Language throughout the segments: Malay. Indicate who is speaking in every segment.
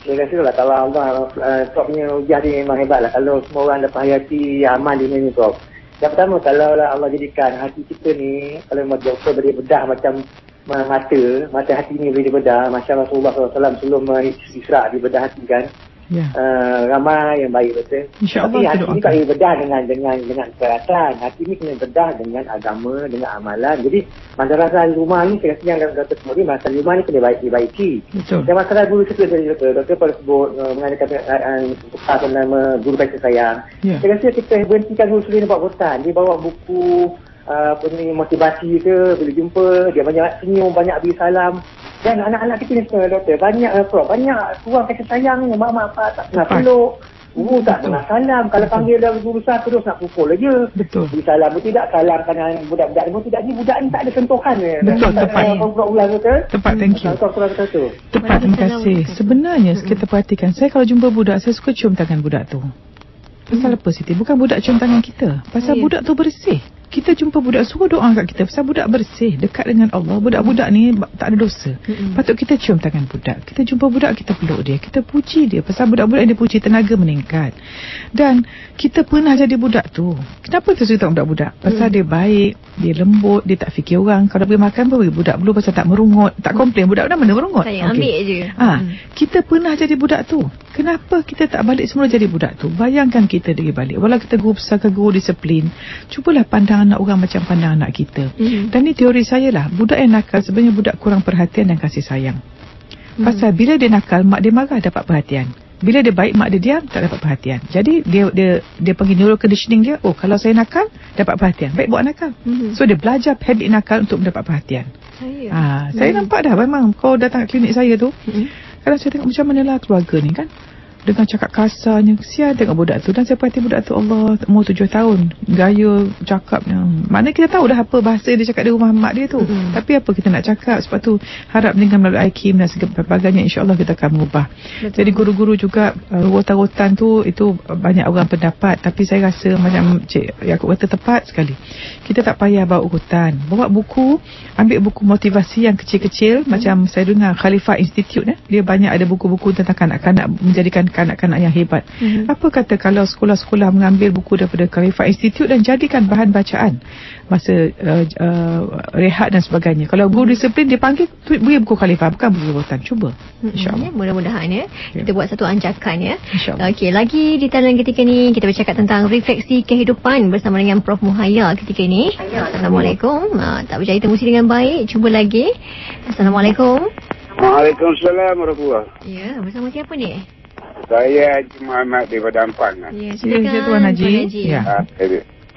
Speaker 1: Saya rasa lah kalau Allah Prof punya ujian ni memang hebat lah. Kalau semua orang dapat hayati amal dunia ni Prof. Yang pertama, kalau Allah jadikan hati kita ni, kalau memang doktor boleh bedah macam mata hati ni boleh dibedah, macam Rasulullah SAW sebelum Isra' dibedah hati kan. Ramai yang baik betul. Tapi hati ni tak boleh bedah dengan kesihatan. Hati ni kena bedah dengan agama, dengan amalan. Jadi masalah rumah ni saya rasa yang doktor sebut ni, masalah rumah ni kena dibaiki. Dan masalah guru sekolah tadi doktor pada sebut mengadakan nama guru kasih sayang. Saya rasa kita berhentikan guru sekolah ni buat bosan. Dia bawa buku motivasi ke, bila jumpa dia banyak senyum, banyak beri salam. Dan anak-anak kita ni sebenarnya doktor banyak kurang kasih sayang, mak tak pernah peluk, guru tak pernah salam. Kalau panggil dah guru besar terus nak pukul aja. Betul. Beri salam pun tidak, salam kan budak-budak ni pun tidak. Ni budak ni tak ada sentuhan. Betul, tepat. Tepat, thank you. Tepat, terima kasih. Sebenarnya kita perhatikan, saya kalau jumpa budak, saya suka cium tangan budak tu. Pasal apa Siti? Bukan budak cium tangan kita, pasal budak tu bersih. Kita jumpa budak, suruh doa kat kita pasal budak bersih, dekat dengan Allah. Budak-budak ni tak ada dosa. Patut kita cium tangan budak. Kita jumpa budak, kita peluk dia, kita puji dia. Pasal budak-budak yang dipuji, tenaga meningkat. Dan kita pernah jadi budak tu. Kenapa kita suka budak-budak? Pasal dia baik, dia lembut, dia tak fikir orang. Kalau beri makan pun beri budak dulu pasal tak merungut, tak komplain. Budak mana merungut?
Speaker 2: Saya ambil je.
Speaker 1: Kita pernah jadi budak tu. Kenapa kita tak balik semula jadi budak tu? Bayangkan kita pergi balik. Walau kita guru besar ke guru disiplin, cubalah pandang anak orang macam pandang anak kita. Dan ni teori saya lah. Budak yang nakal sebenarnya budak kurang perhatian dan kasih sayang. Pasal bila dia nakal, mak dia marah dapat perhatian. Bila dia baik, mak dia diam, tak dapat perhatian. Jadi dia panggil neuro conditioning dia, oh kalau saya nakal dapat perhatian, baik buat nakal. So dia belajar habit nakal untuk mendapat perhatian. Saya nampak dah memang kau datang ke klinik saya tu, kadang saya tengok macam mana lah keluarga ni kan, dengan cakap kasarnya, kesian tengok budak tu. Dan saya perhati budak tu, Allah, umur 7 tahun, gaya cakapnya, maknanya kita tahu dah apa bahasa dia cakap di rumah mak dia tu. Tapi apa kita nak cakap, sebab tu harap dengan melalui IKIM dan sebagainya, insyaAllah kita akan mengubah. Jadi guru-guru juga, rotan-rotan tu, itu banyak orang pendapat. Tapi saya rasa macam Cik Yaakob kata tepat sekali, kita tak payah bawa urutan, bawa buku, ambil buku motivasi yang kecil-kecil. Macam saya dengar Khalifah Institute, dia banyak ada buku-buku tentang kanak-kanak, menjadikan kanak-kanak yang hebat. Apa kata kalau sekolah-sekolah mengambil buku daripada Khalifah Institute dan jadikan bahan bacaan masa rehat dan sebagainya. Kalau guru disiplin dia panggil, beri buku Khalifah, bukan buku rotan. Cuba, insyaAllah.
Speaker 2: Mudah-mudahan kita buat satu ancakan Okey, lagi di talian ketika ni kita bercakap tentang refleksi kehidupan bersama dengan Prof Muhaya ketika ni. Assalamualaikum. Tak berjaya temu dengan baik, cuba lagi. Assalamualaikum.
Speaker 3: Waalaikumsalam warahmatullahi.
Speaker 2: Ya, bersama siapa ni?
Speaker 3: Saya Haji Muhammad daripada Ampang.
Speaker 2: Ya, silakan Tuan Haji.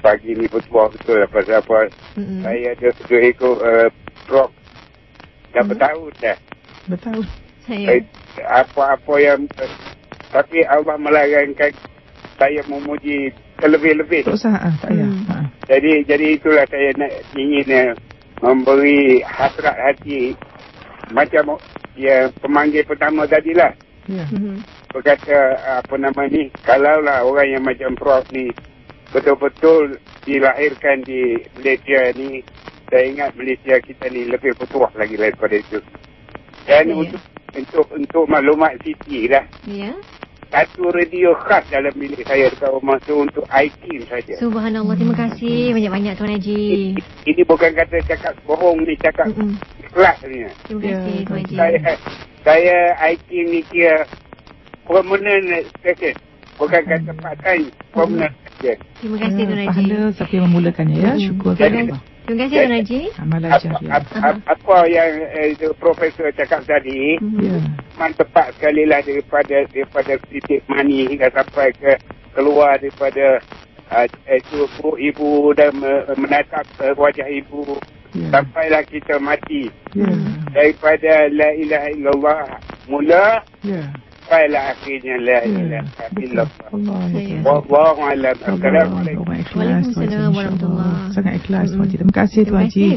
Speaker 3: Pagi ni bertuah betul pasal apa. Saya ada 2 ekor Prof. Dah bertahun dah.
Speaker 1: Bertahun.
Speaker 3: Apa yang tapi Allah melarangkan saya memuji terlebih-lebih.
Speaker 1: Tak usah, tak payah.
Speaker 3: Jadi itulah saya ingin memberi hasrat hati macam pemanggil pertama tadilah. Berkata kalaulah orang yang macam Prof ni betul-betul dilahirkan di Malaysia ni, saya ingat Malaysia kita ni lebih bertuah lagi daripada itu. Dan untuk maklumat Siti lah, satu radio khas dalam bilik saya dekat rumah tu untuk IKIM saja.
Speaker 2: Subhanallah, terima kasih banyak-banyak Tuan Haji.
Speaker 3: Ini bukan kata cakap bohong ni, cakap ikhlas ni.
Speaker 2: Terima kasih Tuan Haji.
Speaker 3: Saya IKIM ni kira permanent station, bukan kata part-time, permanent station.
Speaker 2: Terima kasih Tuan Haji.
Speaker 1: Pahala siapa yang memulakannya syukur kepada Allah.
Speaker 2: Terima kasih Tuan Haji.
Speaker 3: Apa yang Profesor cakap tadi memang tepat sekali lah, daripada titik mani hingga sampai ke keluar daripada ibu dan menatap wajah ibu sampailah kita mati. Daripada la ilaha illallah mula sampailah akhirnya la ilaha illallah. Wallahu a'lam. Assalamualaikum.
Speaker 2: Waalaikumsalam warahmatullahi.
Speaker 1: Sangat ikhlas Tuan Haji. Terima kasih Tuan Haji.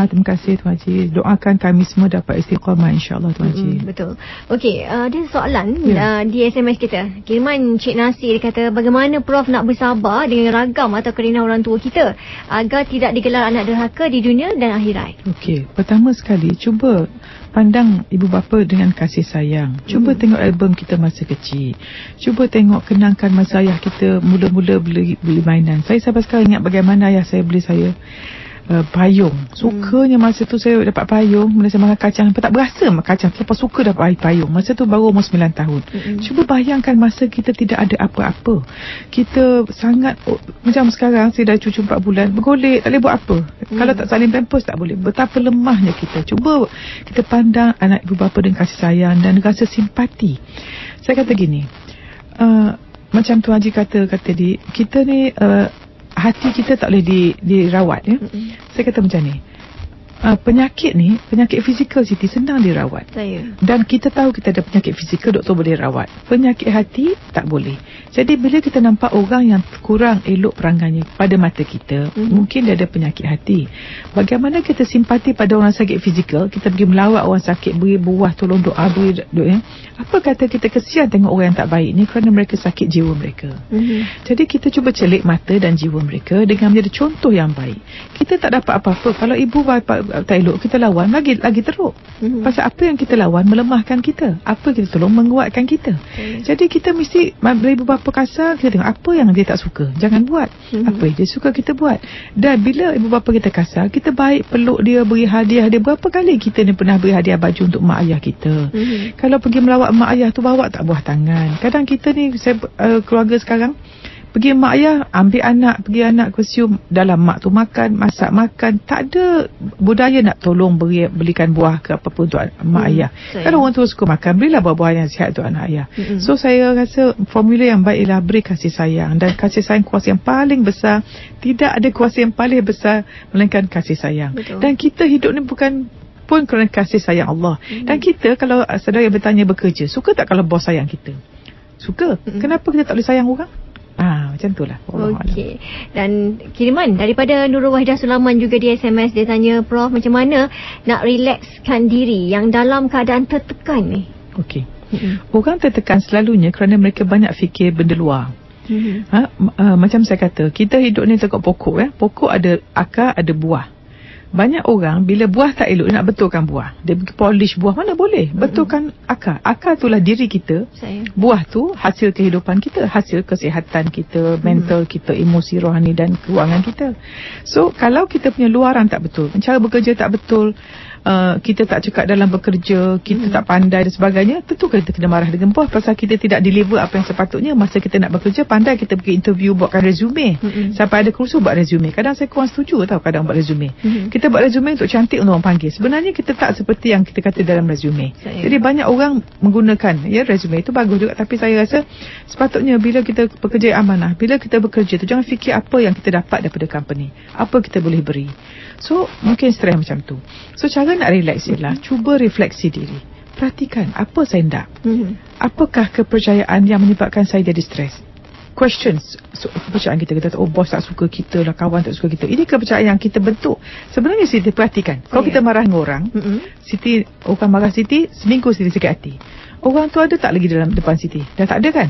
Speaker 1: Terima kasih Tuan Haji. Doakan kami semua dapat istiqamah, insya-Allah Tuan Haji.
Speaker 2: Betul. Okey, ada soalan di SMS kita. Kiriman Cik Nasir, dia kata bagaimana Prof nak bersabar dengan ragam atau kerana orang tua kita agar tidak digelar anak derhaka di dunia dan akhirat.
Speaker 1: Okey, pertama sekali cuba
Speaker 4: pandang ibu bapa dengan kasih sayang. Cuba tengok album kita masa kecil. Cuba tengok, kenangkan masa ayah kita mula-mula beli mainan. Saya sampai sekarang ingat bagaimana ayah saya beli saya payung. Sukanya masa tu saya dapat payung. Mula saya makan kacang, tak berasa makan kacang, lepas suka dapat payung. Masa tu baru umur 9 tahun. Cuba bayangkan masa kita tidak ada apa-apa. Kita sangat macam sekarang saya dah cucu 4 bulan, bergolek, tak boleh buat apa. Kalau tak salin pampers tak boleh. Betapa lemahnya kita. Cuba kita pandang anak ibu bapa dengan kasih sayang dan rasa simpati. Saya kata gini, macam tu Haji kata tadi, kita ni hati kita tak boleh dirawat ya. Saya kata macam ni, penyakit fizikal Siti senang dirawat. Dan kita tahu kita ada penyakit fizikal, doktor boleh rawat. Penyakit hati tak boleh. Jadi bila kita nampak orang yang kurang elok perangainya pada mata kita, mungkin dia ada penyakit hati. Bagaimana kita simpati pada orang sakit fizikal, kita pergi melawat orang sakit, beri buah, tolong doa, beri ya. Apa kata kita kesian tengok orang yang tak baik ni kerana mereka sakit jiwa mereka. Jadi kita cuba celik mata dan jiwa mereka dengan menjadi contoh yang baik. Kita tak dapat apa-apa kalau ibu bapa tak elok, kita lawan lagi teruk. Pasal apa yang kita lawan melemahkan kita, apa kita tolong menguatkan kita. Jadi kita mesti, bila ibu bapa kasar, kita tengok apa yang dia tak suka, jangan buat. Apa yang dia suka kita buat. Dan bila ibu bapa kita kasar, kita baik peluk dia, beri hadiah dia. Berapa kali kita ni pernah beri hadiah baju untuk mak ayah kita. Kalau pergi melawat mak ayah tu, bawa tak buah tangan. Kadang kita ni, keluarga sekarang pergi mak ayah, ambil anak, pergi anak kursium dalam mak tu makan, masak makan, tak ada budaya nak tolong belikan buah ke apa pun untuk mak ayah. Kalau orang tu suka makan, berilah buah-buah yang sihat untuk anak ayah. So saya rasa formula yang baik ialah beri kasih sayang, dan kasih sayang kuasa yang paling besar. Tidak ada kuasa yang paling besar melainkan kasih sayang. Dan kita hidup ni bukan pun kerana kasih sayang Allah. Dan kita, kalau saudara yang bertanya bekerja, suka tak kalau bos sayang kita? Suka. Kenapa kita tak boleh sayang orang? Macam itulah.
Speaker 2: Okey. Dan kiriman daripada Nurul Wahidah Sulaiman juga di SMS, dia tanya, Prof, macam mana nak relaxkan diri yang dalam keadaan tertekan ni?
Speaker 4: Okey. Orang tertekan selalunya kerana mereka banyak fikir benda luar. Macam saya kata, kita hidup ni tengok pokok ya. Pokok ada akar, ada buah. Banyak orang bila buah tak elok, dia nak betulkan buah. Dia pergi polish buah, mana boleh. Betulkan akar. Akar itulah diri kita. Buah tu hasil kehidupan kita, hasil kesihatan kita, mental kita, emosi, rohani dan kewangan kita. So kalau kita punya luaran tak betul, cara bekerja tak betul, kita tak cekap dalam bekerja, kita tak pandai dan sebagainya, tentu kita kena marah dengan bos pasal kita tidak deliver apa yang sepatutnya. Masa kita nak bekerja, pandai kita pergi interview, buatkan resume. Sampai ada kursus buat resume. Kadang saya kurang setuju tau kadang buat resume. Kita buat resume untuk cantik untuk orang panggil. Sebenarnya kita tak seperti yang kita kata dalam resume. Jadi banyak orang menggunakan resume itu bagus juga, tapi saya rasa sepatutnya bila kita bekerja amanah, bila kita bekerja tu jangan fikir apa yang kita dapat daripada company, apa kita boleh beri. So mungkin stres macam tu. So cara nak relax ialah cuba refleksi diri. Perhatikan apa saya nak. Apakah kepercayaan yang menyebabkan saya jadi stres? Questions. So, kepercayaan kita kata, bos tak suka kita lah, kawan tak suka kita. Ini kepercayaan yang kita bentuk. Sebenarnya Siti perhatikan, kalau kita marah dengan orang, Siti, orang marah Siti, seminggu Siti sakit hati. Orang tu ada tak lagi dalam depan Siti? Dah tak ada kan?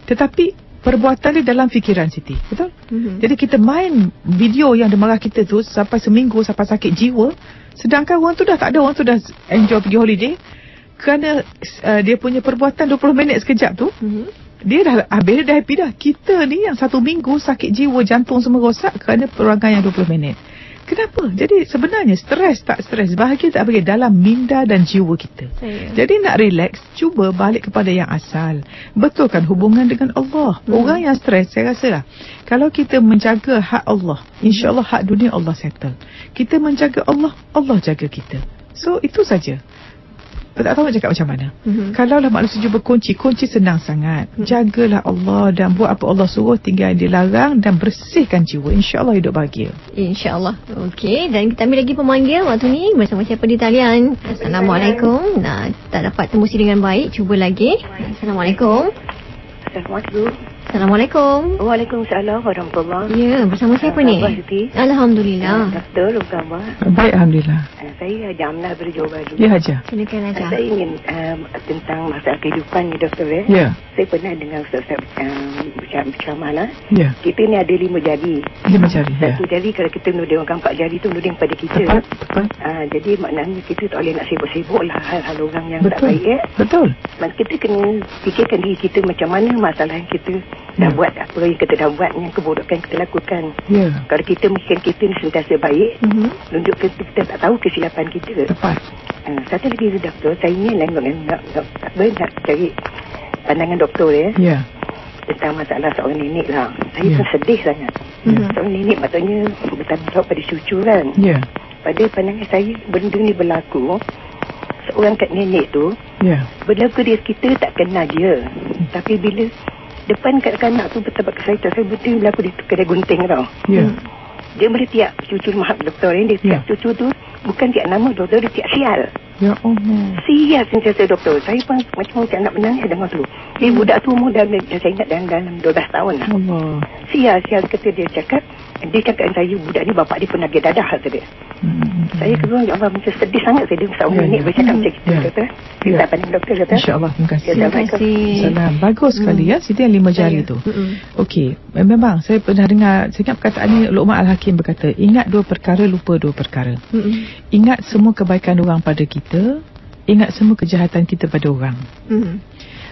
Speaker 4: Tetapi perbuatan dia dalam fikiran Siti. Betul? Jadi kita main video yang dia marah kita tu sampai seminggu, sampai sakit jiwa. Sedangkan orang tu dah tak ada. Orang tu dah enjoy pergi holiday. Kerana dia punya perbuatan 20 minit sekejap tu, dia dah habis, dia dah happy dah. Kita ni yang 1 minggu sakit jiwa, jantung semua rosak kerana perangai yang 20 minit. Kenapa? Jadi sebenarnya stres tak stres, bahagia tak bahagia dalam minda dan jiwa kita. Jadi nak relax, cuba balik kepada yang asal. Betulkan hubungan dengan Allah. Orang yang stres, saya rasa lah, kalau kita menjaga hak Allah, insya-Allah hak dunia Allah settle. Kita menjaga Allah, Allah jaga kita. So itu saja. Tak tahu nak cakap macam mana. Kalaulah manusia cuba kunci senang sangat. Jagalah Allah dan buat apa Allah suruh, tinggal dilarang dan bersihkan jiwa. InsyaAllah hidup bahagia.
Speaker 2: InsyaAllah. Okey, dan kita ambil lagi pemanggil waktu ni bersama siapa di talian. Assalamualaikum. Tak dapat tembusi dengan baik. Cuba lagi. Assalamualaikum.
Speaker 5: Assalamualaikum.
Speaker 2: Assalamualaikum.
Speaker 5: Waalaikumsalam warahmatullahi.
Speaker 2: Ya, bersama siapa ni? Alhamdulillah.
Speaker 5: Doktor, apa khabar?
Speaker 4: Baik, Alhamdulillah.
Speaker 5: Saya Jamna berjawab dulu.
Speaker 4: Ya, Haja.
Speaker 2: Silakan Haja.
Speaker 5: Saya ingin tentang masalah kehidupan ni, Doktor.
Speaker 4: Ya.
Speaker 5: Saya pernah dengar Ustaz berceramah lah.
Speaker 4: Ya.
Speaker 5: Kita ni ada 5 jari.
Speaker 4: 5 jari, ya.
Speaker 5: Satu jari kalau kita nudingkan 4 jari tu nuding pada kita.
Speaker 4: Tepat.
Speaker 5: Jadi maknanya kita tak boleh nak sibuk-sibuk lah hal-hal orang yang tak
Speaker 4: Betul.
Speaker 5: baik.
Speaker 4: Betul.
Speaker 5: Kita kena fikirkan diri kita macam mana masalah yang kita dah buat, apa yang kita dah buat, yang keburukan kita lakukan.
Speaker 4: Ya.
Speaker 5: Kalau kita mungkin kita ni sentiasa baik, tunjukkan kita tak tahu kesilapan kita.
Speaker 4: Tepat.
Speaker 5: Satu lagi doktor, saya ni nak cari pandangan doktor
Speaker 4: Ya.
Speaker 5: tentang masalah seorang nenek lah. Saya pun sedih sangat. Seorang nenek patutnya bertanggungjawab pada cucu kan.
Speaker 4: Ya.
Speaker 5: Pada pandangan saya, benda ni berlaku, seorang kat nenek tu,
Speaker 4: Ya.
Speaker 5: berlaku dia kita tak kenal dia. Tapi bila depan kanak-kanak tu bertabat ke saya benda berlaku di kedai gunting tau.
Speaker 4: Ya.
Speaker 5: Dia boleh tiap cucu mahal doktor dia tiap cucu tu bukan tiap nama doktor, dia tiap sial.
Speaker 4: Ya Allah.
Speaker 5: Sial sentiasa doktor. Saya pun macam nak menangis dengar tu. Budak tu umur dah saya ingat dalam 12 tahun lah.
Speaker 4: Allah.
Speaker 5: Sial kata dia cakap dengan saya, budak ni bapak dia pernah pergi dadah kata dia. Saya keluar, ya Allah, macam sedih sangat saya dengar seorang nenek bercakap macam kita kata. Kita pandang doktor kata.
Speaker 4: InsyaAllah, terima kasih.
Speaker 5: Assalamualaikum.
Speaker 4: Salam. Bagus sekali ya, Siti yang 5 jari tu. Okey, memang saya pernah dengar, saya ingat perkataan ni Luqman Al-Hakim berkata, ingat 2 perkara, lupa 2 perkara. Ingat semua kebaikan orang pada kita, ingat semua kejahatan kita pada orang.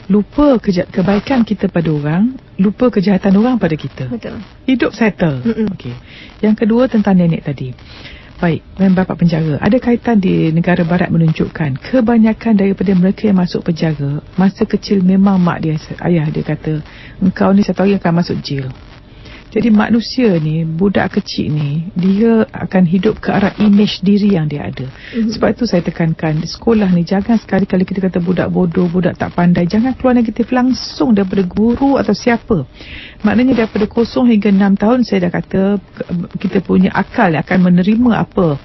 Speaker 4: Lupa kebaikan kita pada orang, lupa kejahatan orang pada kita.
Speaker 2: Betul.
Speaker 4: Hidup settle. Okey. Yang kedua tentang nenek tadi. Baik, bapa penjara. Ada kaitan di negara barat menunjukkan kebanyakan daripada mereka yang masuk penjara, masa kecil memang mak dia, ayah dia kata, engkau ni satu hari akan masuk jail. Jadi manusia ni, budak kecil ni, dia akan hidup ke arah image diri yang dia ada. Sebab itu saya tekankan, di sekolah ni jangan sekali-kali kita kata budak bodoh, budak tak pandai. Jangan keluar negatif langsung daripada guru atau siapa. Maknanya daripada 0 hingga 6 tahun saya dah kata kita punya akal akan menerima apa.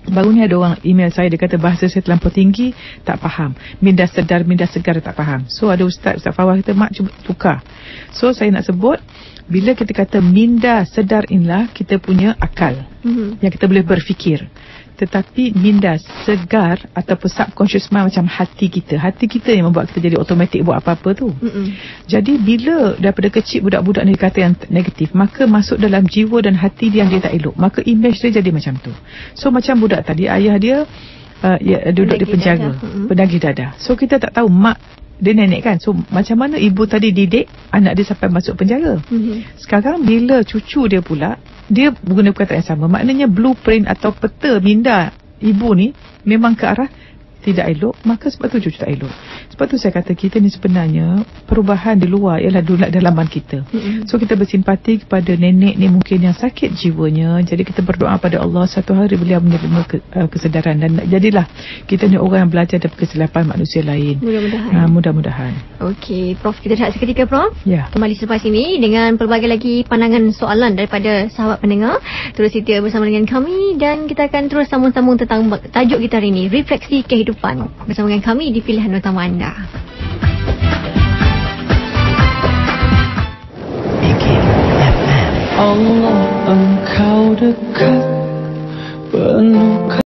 Speaker 4: Baru ni ada orang email saya, dia kata bahasa saya terlampau tinggi, tak faham. Minda sedar, minda segar, tak faham. So ada Ustaz Fawaz kata, mak cuba tukar. So saya nak sebut, bila kita kata minda sedar inilah kita punya akal yang kita boleh berfikir. Tetapi minda segar ataupun subconscious mind macam hati kita yang membuat kita jadi automatik buat apa-apa tu. Jadi bila daripada kecil budak-budak ni kata yang negatif, maka masuk dalam jiwa dan hati dia yang dia tak elok, maka image dia jadi macam tu. So macam budak tadi, ayah dia duduk di penjara, penagih dadah. So kita tak tahu mak dia nenek kan. So macam mana ibu tadi didik anak dia sampai masuk penjara. Sekarang bila cucu dia pula, dia guna perkataan yang sama. Maknanya blueprint atau peta minda ibu ni memang ke arah tidak elok, maka sebab tu cucu tak elok. Sebab tu saya kata kita ni sebenarnya perubahan di luar ialah dalaman kita. So kita bersimpati kepada nenek ni mungkin yang sakit jiwanya. Jadi kita berdoa pada Allah satu hari beliau menerima kesedaran dan jadilah kita ni orang yang belajar daripada kesilapan manusia lain. Mudah-mudahan.
Speaker 2: Okey, Prof, kita rehat seketika, Prof.
Speaker 4: Ya.
Speaker 2: Kembali selepas ini dengan pelbagai lagi pandangan soalan daripada sahabat pendengar. Terus setia bersama dengan kami dan kita akan terus sambung-sambung tentang tajuk kita hari ini, refleksi kehidupan, bersama dengan kami di pilihan utama anda.
Speaker 6: Allah, engkau dekat penuh